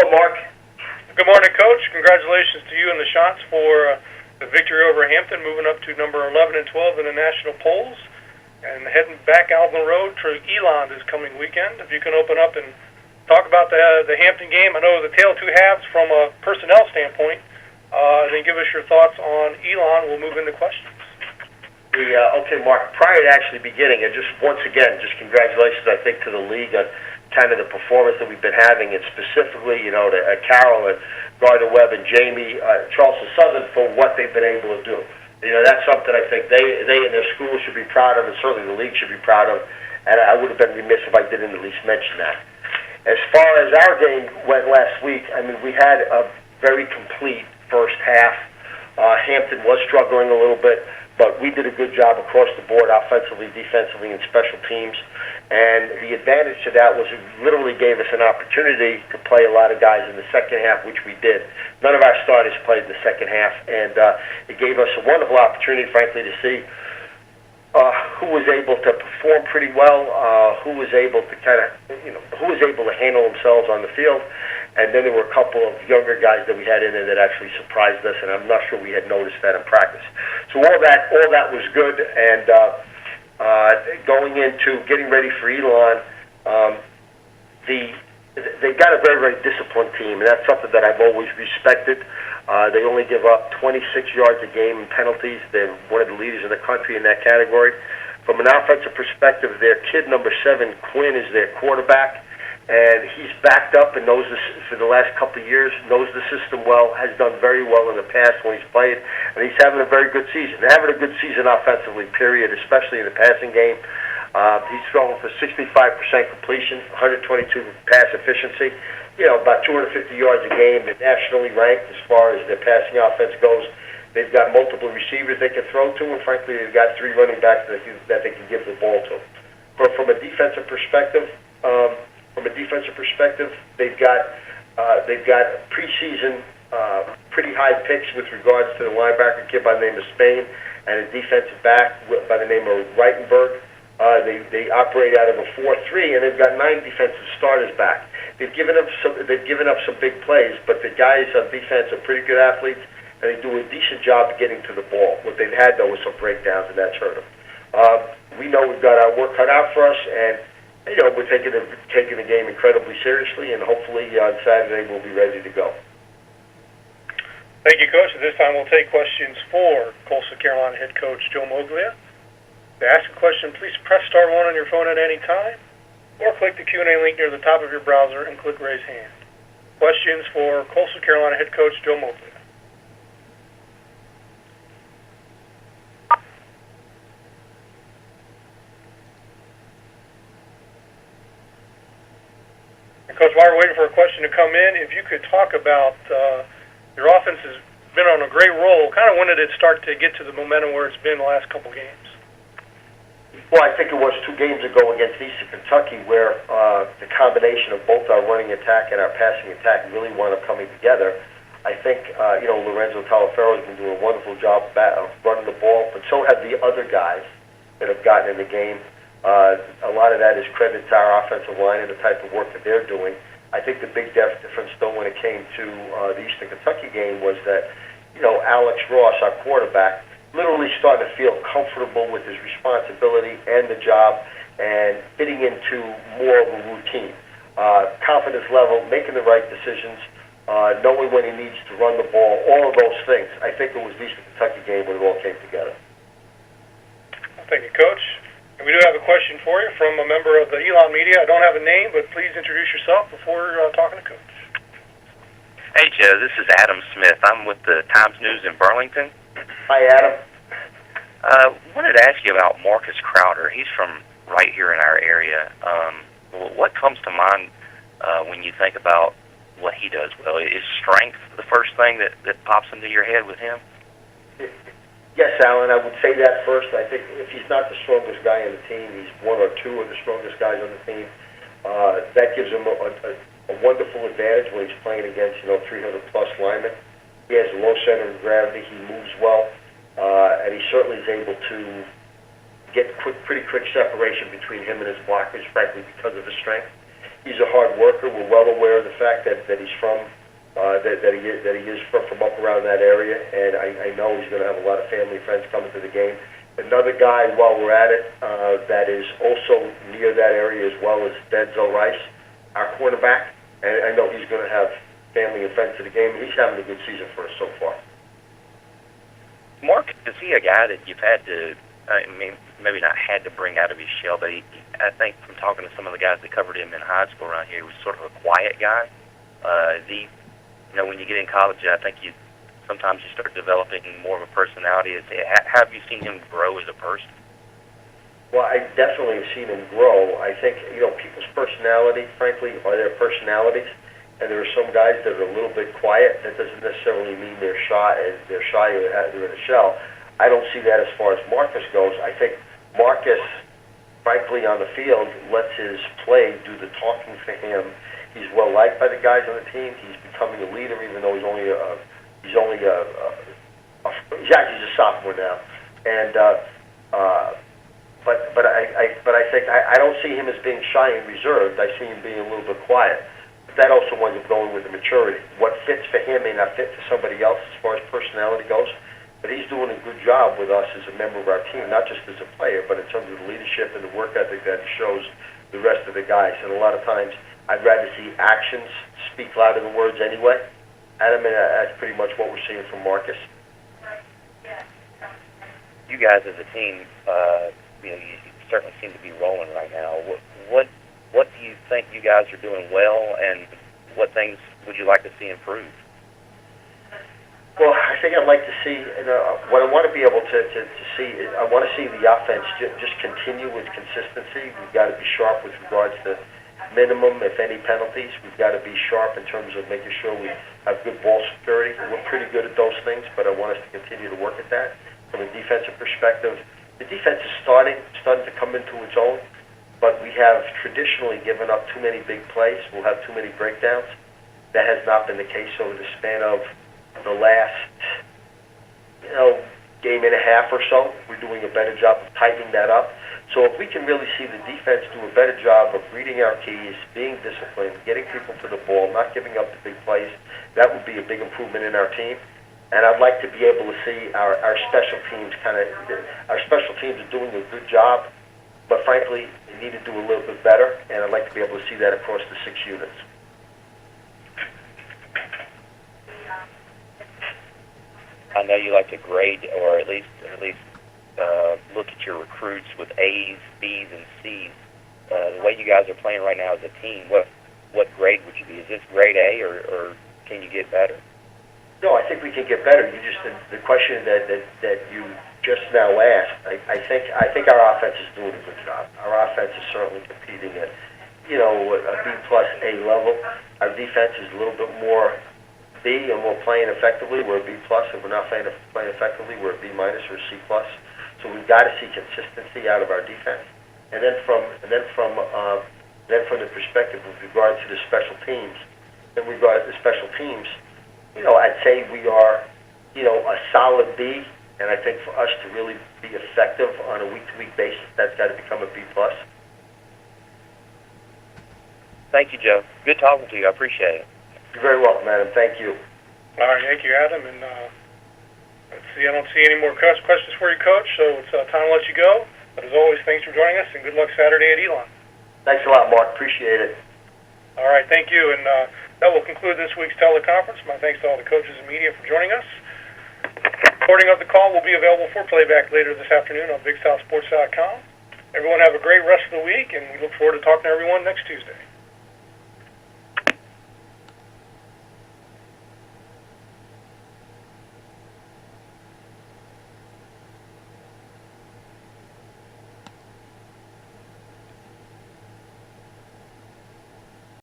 Hello, Mark. Good morning, Coach. Congratulations to you and the Shots for the victory over Hampton, moving up to number 11 and 12 in the national polls, and heading back out on the road to Elon this coming weekend. If you can open up and talk about the Hampton game. I know the tale of two halves from a personnel standpoint. Then give us your thoughts on Elon. We'll move into questions. Okay, Mark, prior to actually beginning, and just once again, just congratulations, I think, to the league on kind of the performance that we've been having, and specifically, to Carol and Gardner Webb and Jamie, Charleston Southern for what they've been able to do. That's something I think they and their schools should be proud of, and certainly the league should be proud of, and I would have been remiss if I didn't at least mention that. As far as our game went last week, we had a very complete first half. Hampton was struggling a little bit, but we did a good job across the board, offensively, defensively, and special teams. And the advantage to that was it literally gave us an opportunity to play a lot of guys in the second half, which we did. None of our starters played in the second half, and it gave us a wonderful opportunity, frankly, to see who was able to perform pretty well, who was able to who was able to handle themselves on the field. And then there were a couple of younger guys that we had in there that actually surprised us, and I'm not sure we had noticed that in practice. So all that was good, and going into getting ready for Elon, they've got a very, very disciplined team, and that's something that I've always respected. They only give up 26 yards a game in penalties. They're one of the leaders in the country in that category. From an offensive perspective, their kid number 7, Quinn, is their quarterback. And he's backed up and knows this for the last couple of years, knows the system well, has done very well in the past when he's played, and he's having a very good season. They're having a good season offensively, period, especially in the passing game. He's throwing for 65% completion, 122 pass efficiency, about 250 yards a game. They're nationally ranked as far as their passing offense goes. They've got multiple receivers they can throw to, and frankly, they've got 3 running backs that they can give the ball to. But from a defensive perspective, they've got preseason pretty high picks with regards to the linebacker kid by the name of Spain and a defensive back by the name of Reitenberg. They operate out of a 4-3, and they've got 9 defensive starters back. They've given up some big plays, but the guys on defense are pretty good athletes, and they do a decent job of getting to the ball. What they've had though is some breakdowns, and that's hurt them. We know we've got our work cut out for us, and we're taking the game incredibly seriously, and hopefully on Saturday we'll be ready to go. Thank you, Coach. At this time, we'll take questions for Coastal Carolina head coach Joe Moglia. To ask a question, please press *1 on your phone at any time, or click the Q&A link near the top of your browser and click Raise Hand. Questions for Coastal Carolina head coach Joe Moglia. Coach, while we're waiting for a question to come in, if you could talk about your offense has been on a great roll. Kind of when did it start to get to the momentum where it's been the last couple games? Well, I think it was 2 games ago against Eastern Kentucky where the combination of both our running attack and our passing attack really wound up coming together. I think, Lorenzo Talaferro has been doing a wonderful job of running the ball, but so have the other guys that have gotten in the game. A lot of that is credit to our offensive line and the type of work that they're doing. I think the big difference, though, when it came to the Eastern Kentucky game was that, Alex Ross, our quarterback, literally started to feel comfortable with his responsibility and the job and fitting into more of a routine. Confidence level, making the right decisions, knowing when he needs to run the ball, all of those things. I think it was the Eastern Kentucky game when it all came together. Thank you, Coach. And we do have a question for you from a member of the Elon media. I don't have a name, but please introduce yourself before talking to Coach. Hey, Joe, this is Adam Smith. I'm with the Times News in Burlington. Hi, Adam. Wanted to ask you about Marcus Crowder. He's from right here in our area. What comes to mind when you think about what he does well? Is strength the first thing that pops into your head with him? Yes, Alan, I would say that first. I think if he's not the strongest guy on the team, he's 1 or 2 of the strongest guys on the team. That gives him a wonderful advantage when he's playing against 300-plus linemen. He has a low center of gravity. He moves well, and he certainly is able to get pretty quick separation between him and his blockers, frankly, because of his strength. He's a hard worker. We're well aware of the fact that he's from that he is from up around that area, and I know he's going to have a lot of family and friends coming to the game. Another guy, while we're at it, that is also near that area as well as Denzel Rice, our cornerback, and I know he's going to have family and friends to the game. He's having a good season for us so far. Mark, is he a guy that you've had to, I mean, maybe not had to bring out of his shell, but I think from talking to some of the guys that covered him in high school around here, he was sort of a quiet guy. When you get in college, I think sometimes you start developing more of a personality. Have you seen him grow as a person? Well, I definitely have seen him grow. I think, people's personality, frankly, are their personalities. And there are some guys that are a little bit quiet. That doesn't necessarily mean they're shy or they're in a shell. I don't see that as far as Marcus goes. I think Marcus, frankly, on the field, lets his play do the talking for him. He's well liked by the guys on the team. He's becoming a leader, even though he's actually a sophomore now. And but I think I don't see him as being shy and reserved. I see him being a little bit quiet. But that also winds up going with the maturity. What fits for him may not fit for somebody else as far as personality goes. But he's doing a good job with us as a member of our team, not just as a player, but in terms of the leadership and the work ethic that he shows the rest of the guys. And a lot of times, I'd rather see actions speak louder than words anyway. And that's pretty much what we're seeing from Marcus. You guys as a team, you certainly seem to be rolling right now. What do you think you guys are doing well, and what things would you like to see improved? Well, I think I'd like to see, what I want to be able to see is I want to see the offense just continue with consistency. We've got to be sharp with regards to minimum, if any, penalties. We've got to be sharp in terms of making sure we have good ball security. We're pretty good at those things, but I want us to continue to work at that. From a defensive perspective, the defense is starting to come into its own, but we have traditionally given up too many big plays. We'll have too many breakdowns. That has not been the case over the span of the last, game and a half or so. We're doing a better job of tightening that up. So if we can really see the defense do a better job of reading our keys, being disciplined, getting people to the ball, not giving up the big plays, that would be a big improvement in our team. And I'd like to be able to see our special teams our special teams are doing a good job, but frankly, they need to do a little bit better, and I'd like to be able to see that across the 6 units. I know you like to grade, or at least look at your recruits with A's, B's, and C's. The way you guys are playing right now as a team, what grade would you be? Is this grade A, or can you get better? No, I think we can get better. The question that you just now asked, I think our offense is doing a good job. Our offense is certainly competing at a B plus A level. Our defense is a little bit more B, and we're playing effectively. We're a B plus. If we're not playing effectively, we're a B minus or a C plus. So we've got to see consistency out of our defense. And then from the perspective with regard to the special teams, I'd say we are, a solid B. And I think for us to really be effective on a week-to-week basis, that's got to become a B plus. Thank you, Joe. Good talking to you. I appreciate it. You're very welcome, Adam. Thank you. All right, thank you, Adam. And let's see, I don't see any more questions for you, Coach, so it's time to let you go. But as always, thanks for joining us, and good luck Saturday at Elon. Thanks a lot, Mark. Appreciate it. All right, thank you. And that will conclude this week's teleconference. My thanks to all the coaches and media for joining us. Recording of the call will be available for playback later this afternoon on BigSouthSports.com. Everyone have a great rest of the week, and we look forward to talking to everyone next Tuesday.